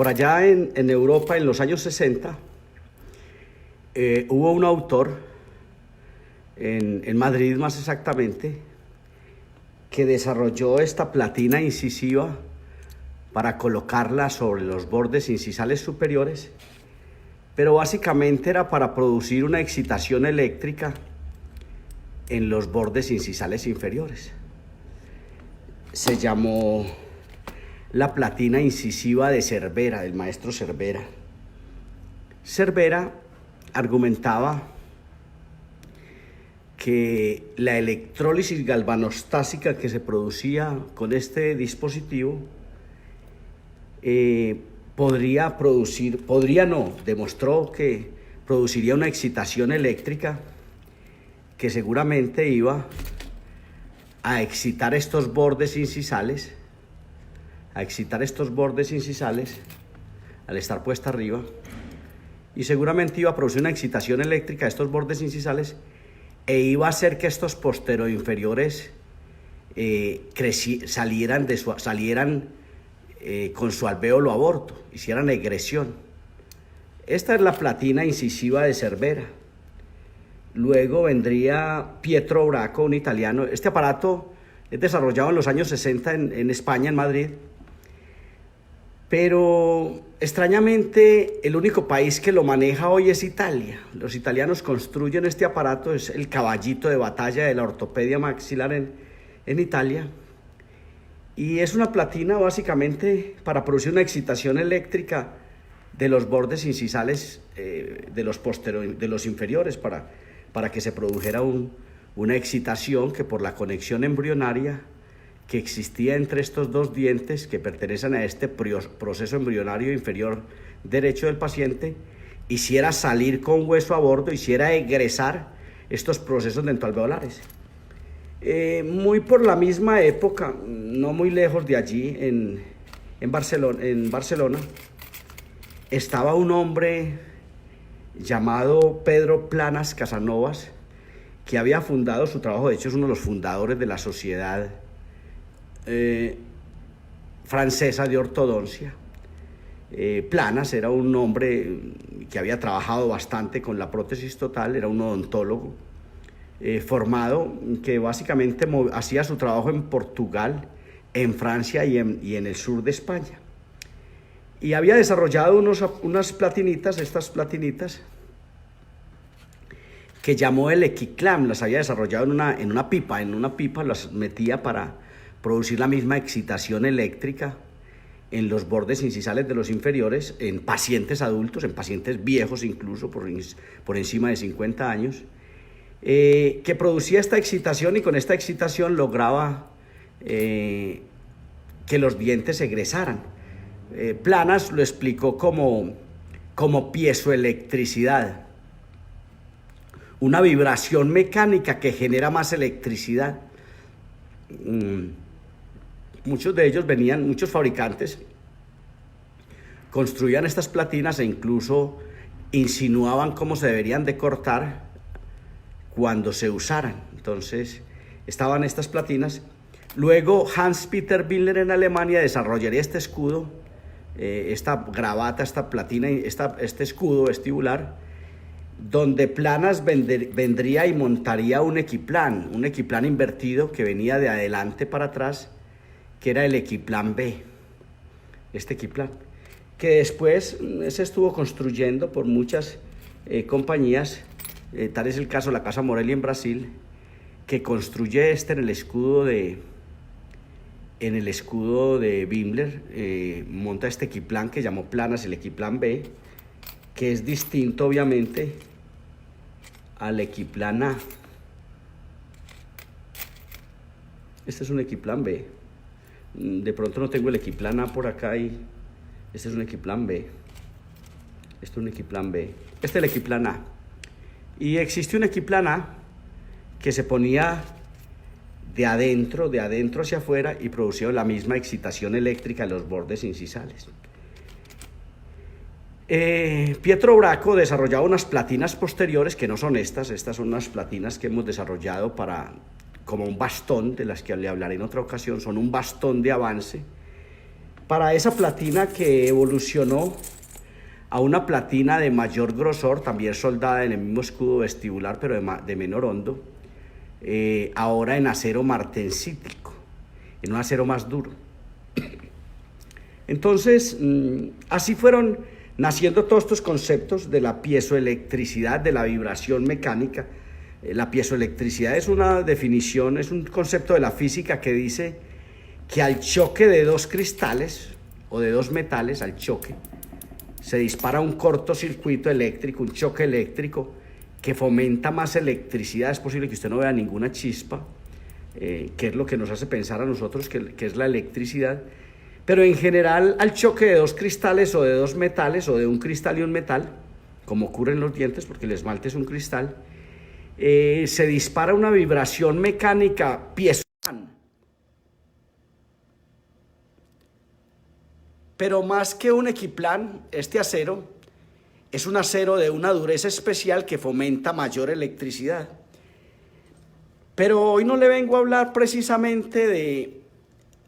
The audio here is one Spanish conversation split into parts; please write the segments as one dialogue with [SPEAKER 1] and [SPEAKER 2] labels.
[SPEAKER 1] Por allá en Europa, en los años 60, hubo un autor, en Madrid más exactamente, que desarrolló esta platina incisiva para colocarla sobre los bordes incisales superiores, pero básicamente era para producir una excitación eléctrica en los bordes incisales inferiores. Se llamó la platina incisiva de Cervera, del maestro Cervera. Cervera argumentaba que la electrólisis galvanostática que se producía con este dispositivo demostró que produciría una excitación eléctrica que seguramente iba a excitar estos bordes incisales, al estar puesta arriba, y seguramente iba a producir una excitación eléctrica de estos bordes incisales e iba a hacer que estos posteroinferiores salieran con su alvéolo aborto, hicieran egresión. Esta es la platina incisiva de Cervera. Luego vendría Pietro Bracco, un italiano. Este aparato es desarrollado en los años 60 en España, en Madrid. Pero extrañamente el único país que lo maneja hoy es Italia. Los italianos construyen este aparato, es el caballito de batalla de la ortopedia maxilar en Italia. Y es una platina básicamente para producir una excitación eléctrica de los bordes incisales de los inferiores para que se produjera una excitación que por la conexión embrionaria que existía entre estos dos dientes que pertenecen a este proceso embrionario inferior derecho del paciente, hiciera salir con hueso a bordo, hiciera egresar estos procesos dentoalveolares. Muy por la misma época, no muy lejos de allí, en Barcelona, estaba un hombre llamado Pedro Planas Casanovas, que había fundado su trabajo, de hecho es uno de los fundadores de la Sociedad Francesa de Ortodoncia. Planas era un hombre que había trabajado bastante con la prótesis total, era un odontólogo formado, que básicamente hacía su trabajo en Portugal, en Francia y en el sur de España. Y había desarrollado unas platinitas, estas platinitas, que llamó el Equiclam. Las había desarrollado en una pipa las metía para producir la misma excitación eléctrica en los bordes incisales de los inferiores, en pacientes adultos, en pacientes viejos incluso, por encima de 50 años, que producía esta excitación, y con esta excitación lograba que los dientes egresaran. Planas lo explicó como piezoelectricidad, una vibración mecánica que genera más electricidad. Muchos de ellos muchos fabricantes construían estas platinas e incluso insinuaban cómo se deberían de cortar cuando se usaran. Entonces estaban estas platinas. Luego Hans-Peter Bindler en Alemania desarrollaría este escudo, esta gravata, esta platina, este escudo vestibular, donde Planas vendría y montaría un equiplan invertido que venía de adelante para atrás, que era el Equiplan B. Este equiplan, que después se estuvo construyendo por muchas compañías, tal es el caso de la Casa Morelli en Brasil, que construye en el escudo de Bindler, monta este equiplan que llamó Planas el Equiplan B, que es distinto obviamente al Equiplan A. Este es un Equiplan B. De pronto no tengo el Equiplan A por acá, y este es un Equiplan B. Este es un Equiplan B. Este es el Equiplan A. Y existe un Equiplan A que se ponía de adentro hacia afuera y producía la misma excitación eléctrica en los bordes incisales. Pietro Bracco desarrollaba unas platinas posteriores que no son estas son unas platinas que hemos desarrollado como un bastón, de las que le hablaré en otra ocasión. Son un bastón de avance para esa platina que evolucionó a una platina de mayor grosor, también soldada en el mismo escudo vestibular, pero de menor hondo, ahora en acero martensítico, en un acero más duro. Entonces, así fueron naciendo todos estos conceptos de la piezoelectricidad, de la vibración mecánica. La piezoelectricidad es una definición, es un concepto de la física que dice que al choque de dos cristales o de dos metales, al choque, se dispara un cortocircuito eléctrico, un choque eléctrico que fomenta más electricidad. Es posible que usted no vea ninguna chispa, que es lo que nos hace pensar a nosotros que es la electricidad. Pero en general, al choque de dos cristales o de dos metales o de un cristal y un metal, como ocurre en los dientes, porque el esmalte es un cristal, se dispara una vibración mecánica piezoeléctrica. Pero más que un equiplan, este acero es un acero de una dureza especial que fomenta mayor electricidad. Pero hoy no le vengo a hablar precisamente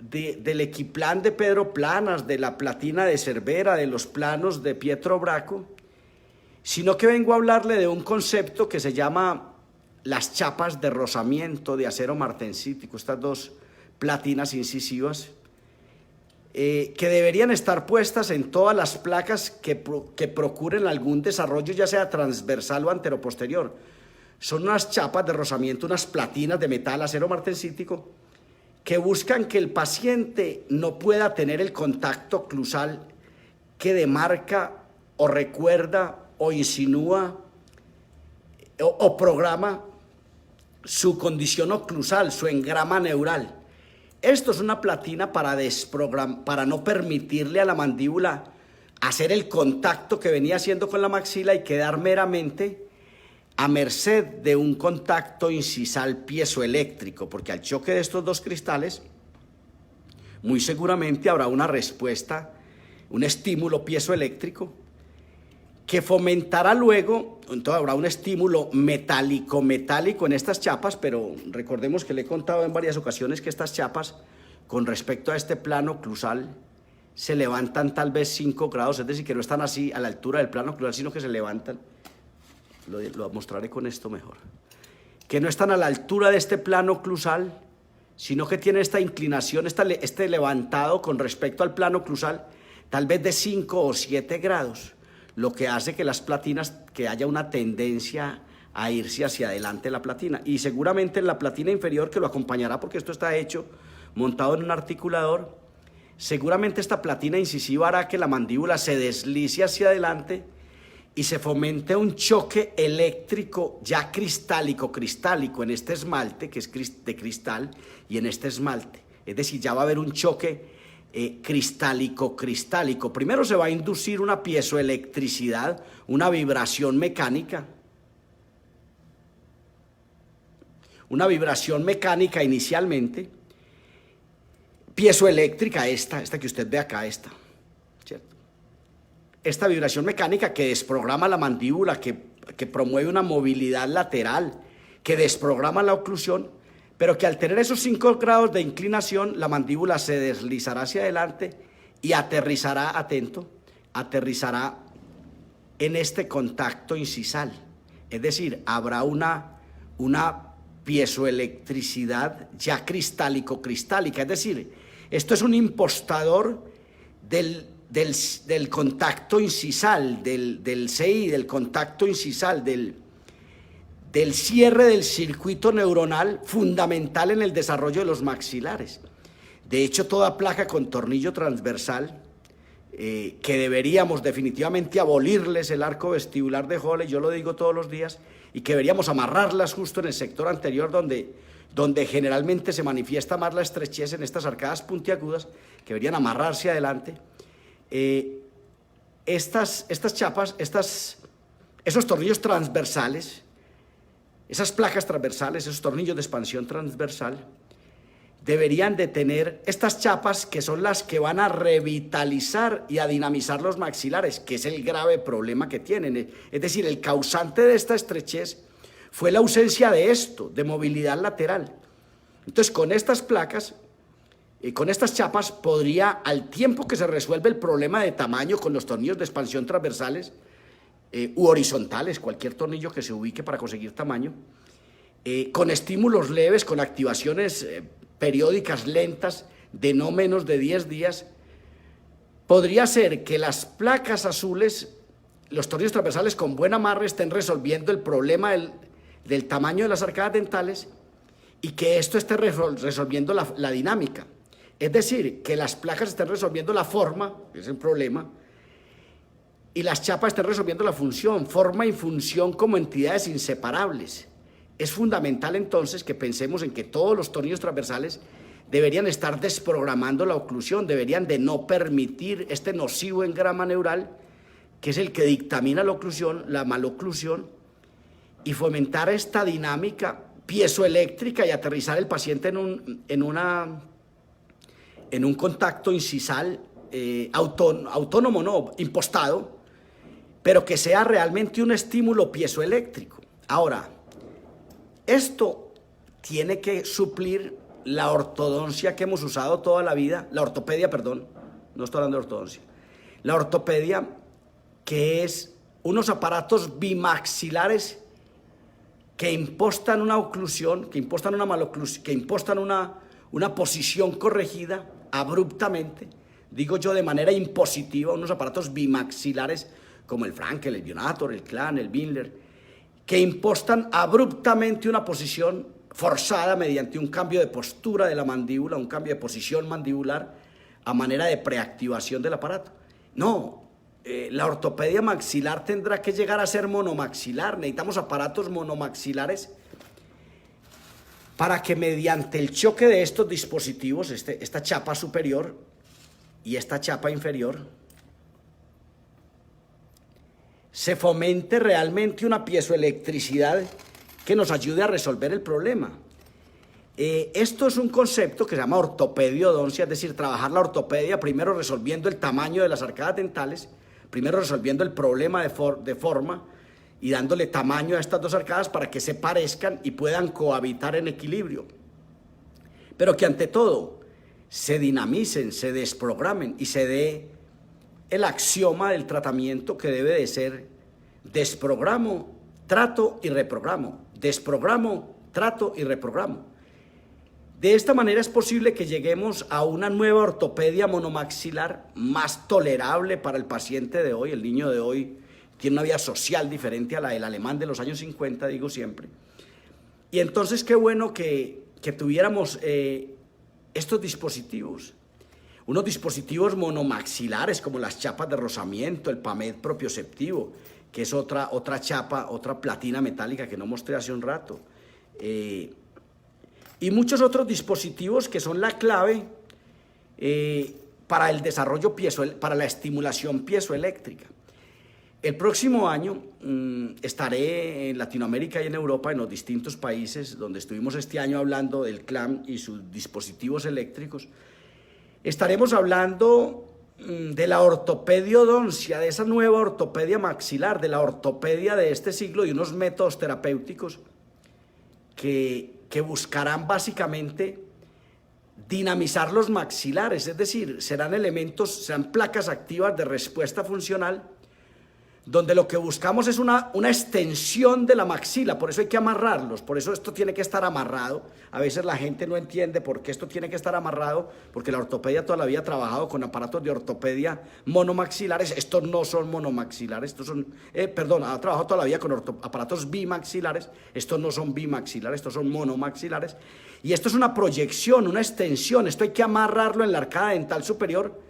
[SPEAKER 1] del equiplan de Pedro Planas, de la platina de Cervera, de los planos de Pietro Braco, sino que vengo a hablarle de un concepto que se llama las chapas de rozamiento de acero martensítico, estas dos platinas incisivas, que deberían estar puestas en todas las placas que procuren algún desarrollo, ya sea transversal o anteroposterior. Son unas chapas de rozamiento, unas platinas de metal acero martensítico, que buscan que el paciente no pueda tener el contacto oclusal que demarca o recuerda o insinúa o programa su condición oclusal, su engrama neural. Esto es una platina para no permitirle a la mandíbula hacer el contacto que venía haciendo con la maxila y quedar meramente a merced de un contacto incisal piezoeléctrico, porque al choque de estos dos cristales, muy seguramente habrá una respuesta, un estímulo piezoeléctrico, que fomentará luego, entonces habrá un estímulo metálico en estas chapas, pero recordemos que le he contado en varias ocasiones que estas chapas, con respecto a este plano oclusal, se levantan tal vez 5 grados, es decir, que no están así a la altura del plano oclusal, sino que se levantan. Lo mostraré con esto mejor, que no están a la altura de este plano oclusal, sino que tienen esta inclinación, este levantado con respecto al plano oclusal, tal vez de 5 o 7 grados, lo que hace que las platinas, que haya una tendencia a irse hacia adelante la platina, y seguramente en la platina inferior, que lo acompañará porque esto está hecho, montado en un articulador, seguramente esta platina incisiva hará que la mandíbula se deslice hacia adelante y se fomente un choque eléctrico ya cristálico en este esmalte, que es de cristal, y en este esmalte. Es decir, ya va a haber un choque cristálico. Primero se va a inducir una piezoelectricidad, una vibración mecánica. Una vibración mecánica inicialmente, piezoeléctrica, esta que usted ve acá, ¿cierto? Esta vibración mecánica que desprograma la mandíbula, que promueve una movilidad lateral, que desprograma la oclusión, pero que al tener esos 5 grados de inclinación, la mandíbula se deslizará hacia adelante y aterrizará, atento, aterrizará en este contacto incisal. Es decir, habrá una piezoelectricidad ya cristálica. Es decir, esto es un impostador del contacto incisal, del CI, del contacto incisal, del cierre del circuito neuronal fundamental en el desarrollo de los maxilares. De hecho, toda placa con tornillo transversal, que deberíamos definitivamente abolirles el arco vestibular de Hole, yo lo digo todos los días, y que deberíamos amarrarlas justo en el sector anterior donde generalmente se manifiesta más la estrechez en estas arcadas puntiagudas, que deberían amarrarse adelante. Estas chapas, esos tornillos transversales, esas placas transversales, esos tornillos de expansión transversal, deberían de tener estas chapas que son las que van a revitalizar y a dinamizar los maxilares, que es el grave problema que tienen. Es decir, el causante de esta estrechez fue la ausencia de esto, de movilidad lateral. Entonces, con estas placas Con estas chapas podría, al tiempo que se resuelve el problema de tamaño con los tornillos de expansión transversales u horizontales, cualquier tornillo que se ubique para conseguir tamaño, con estímulos leves, con activaciones periódicas lentas de no menos de 10 días, podría ser que las placas azules, los tornillos transversales con buen amarre, estén resolviendo el problema del tamaño de las arcadas dentales y que esto esté resolviendo la dinámica. Es decir, que las placas estén resolviendo la forma, que es el problema, y las chapas estén resolviendo la función, forma y función como entidades inseparables. Es fundamental entonces que pensemos en que todos los tornillos transversales deberían estar desprogramando la oclusión, deberían de no permitir este nocivo engrama neural, que es el que dictamina la oclusión, la maloclusión, y fomentar esta dinámica piezoeléctrica y aterrizar el paciente en un contacto incisal autónomo, no, impostado, pero que sea realmente un estímulo piezoeléctrico. Ahora, esto tiene que suplir la ortodoncia que hemos usado toda la vida, la ortopedia, perdón, no estoy hablando de ortodoncia, la ortopedia, que es unos aparatos bimaxilares que impostan una oclusión, que impostan una maloclusión, que impostan una posición corregida abruptamente, digo yo de manera impositiva, unos aparatos bimaxilares como el Frankel, el Bionator, el Klan, el Bindler, que impostan abruptamente una posición forzada mediante un cambio de postura de la mandíbula, un cambio de posición mandibular a manera de preactivación del aparato. No, la ortopedia maxilar tendrá que llegar a ser monomaxilar. Necesitamos aparatos monomaxilares para que mediante el choque de estos dispositivos, esta chapa superior y esta chapa inferior, se fomente realmente una piezoelectricidad que nos ayude a resolver el problema. Esto es un concepto que se llama ortopediodoncia, es decir, trabajar la ortopedia primero resolviendo el tamaño de las arcadas dentales, primero resolviendo el problema de forma y dándole tamaño a estas dos arcadas para que se parezcan y puedan cohabitar en equilibrio. Pero que ante todo se dinamicen, se desprogramen y se dé el axioma del tratamiento que debe de ser desprogramo, trato y reprogramo, desprogramo, trato y reprogramo. De esta manera es posible que lleguemos a una nueva ortopedia monomaxilar más tolerable para el paciente de hoy. El niño de hoy tiene una vida social diferente a la del alemán de los años 50, digo siempre. Y entonces qué bueno que tuviéramos estos dispositivos. Unos dispositivos monomaxilares como las chapas de rozamiento, el PAMED propioceptivo, que es otra chapa, otra platina metálica que no mostré hace un rato. Y muchos otros dispositivos que son la clave para el desarrollo para la estimulación piezoeléctrica. El próximo año estaré en Latinoamérica y en Europa, en los distintos países donde estuvimos este año hablando del CLAM y sus dispositivos eléctricos. Estaremos hablando de la ortopediodoncia, de esa nueva ortopedia maxilar, de la ortopedia de este siglo y unos métodos terapéuticos que buscarán básicamente dinamizar los maxilares, es decir, serán placas activas de respuesta funcional donde lo que buscamos es una extensión de la maxila, por eso hay que amarrarlos, por eso esto tiene que estar amarrado. A veces la gente no entiende por qué esto tiene que estar amarrado, porque la ortopedia toda la vida ha trabajado con aparatos de ortopedia monomaxilares, estos no son monomaxilares, estos son, ha trabajado toda la vida con aparatos bimaxilares, estos no son bimaxilares, estos son monomaxilares, y esto es una proyección, una extensión, esto hay que amarrarlo en la arcada dental superior.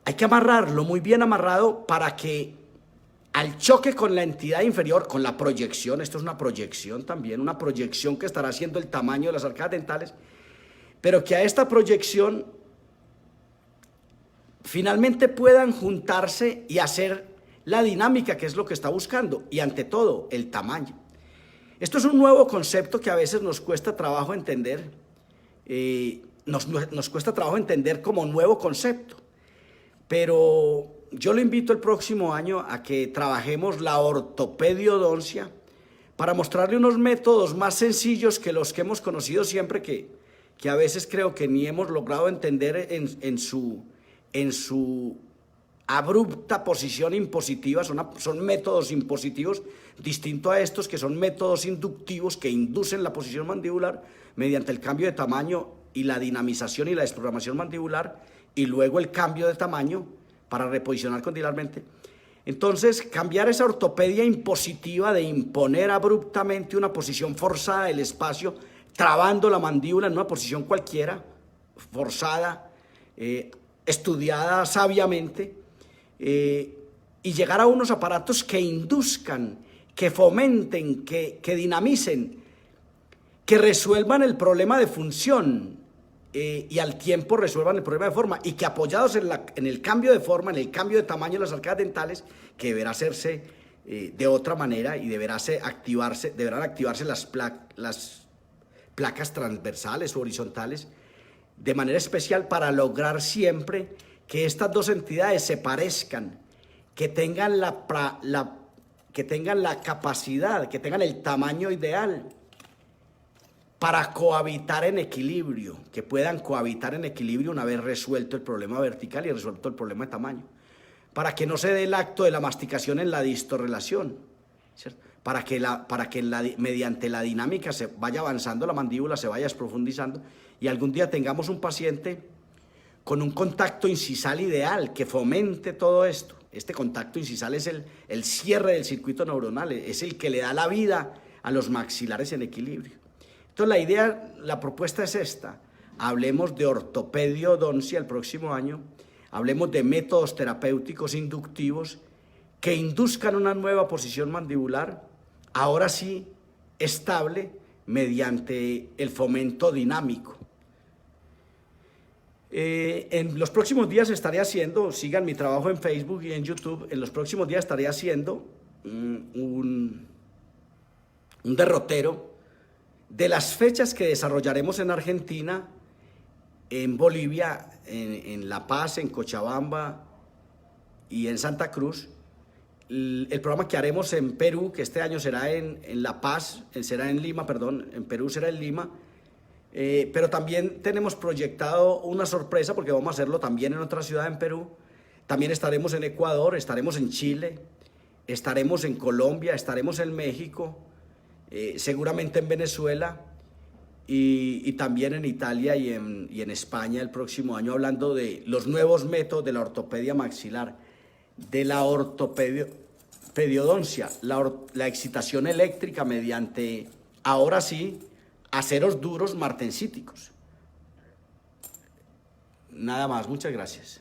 [SPEAKER 1] Hay que amarrarlo muy bien amarrado para que al choque con la entidad inferior, con la proyección, esto es una proyección también, una proyección que estará haciendo el tamaño de las arcadas dentales, pero que a esta proyección finalmente puedan juntarse y hacer la dinámica, que es lo que está buscando, y ante todo, el tamaño. Esto es un nuevo concepto que a veces nos cuesta trabajo entender, nos cuesta trabajo entender como nuevo concepto. Pero yo lo invito el próximo año a que trabajemos la ortopediodoncia para mostrarle unos métodos más sencillos que los que hemos conocido siempre, que que a veces creo que ni hemos logrado entender en su abrupta posición impositiva. Son métodos impositivos distintos a estos que son métodos inductivos que inducen la posición mandibular mediante el cambio de tamaño y la dinamización y la desprogramación mandibular, y luego el cambio de tamaño para reposicionar condilarmente. Entonces, cambiar esa ortopedia impositiva de imponer abruptamente una posición forzada del espacio, trabando la mandíbula en una posición cualquiera, forzada, estudiada sabiamente, y llegar a unos aparatos que induzcan, que fomenten, que dinamicen, que resuelvan el problema de función, y al tiempo resuelvan el problema de forma, y que apoyados en el cambio de forma, en el cambio de tamaño de las arcadas dentales, que deberá hacerse de otra manera y deberán activarse las placas transversales o horizontales de manera especial para lograr siempre que estas dos entidades se parezcan, que tengan la capacidad, que tengan el tamaño ideal para cohabitar en equilibrio, que puedan cohabitar en equilibrio una vez resuelto el problema vertical y resuelto el problema de tamaño, para que no se dé el acto de la masticación en la distorrelación, ¿cierto? Para que mediante la dinámica se vaya avanzando la mandíbula, se vaya desprofundizando, y algún día tengamos un paciente con un contacto incisal ideal que fomente todo esto. Este contacto incisal es el cierre del circuito neuronal, es el que le da la vida a los maxilares en equilibrio. Entonces la propuesta es esta: hablemos de ortopediodoncia el próximo año, hablemos de métodos terapéuticos inductivos que induzcan una nueva posición mandibular, ahora sí estable, mediante el fomento dinámico. En los próximos días estaré haciendo, sigan mi trabajo en Facebook y en YouTube, en los próximos días estaré haciendo un derrotero de las fechas que desarrollaremos en Argentina, en Bolivia, en La Paz, en Cochabamba y en Santa Cruz. El programa que haremos en Perú, que este año será en La Paz, será en Lima, perdón, en Perú será en Lima, pero también tenemos proyectado una sorpresa porque vamos a hacerlo también en otra ciudad en Perú. También estaremos en Ecuador, estaremos en Chile, estaremos en Colombia, estaremos en México, seguramente en Venezuela y también en Italia y en España el próximo año, hablando de los nuevos métodos de la ortopedia maxilar, de la ortopediodoncia, la excitación eléctrica mediante, ahora sí, aceros duros martensíticos. Nada más, muchas gracias.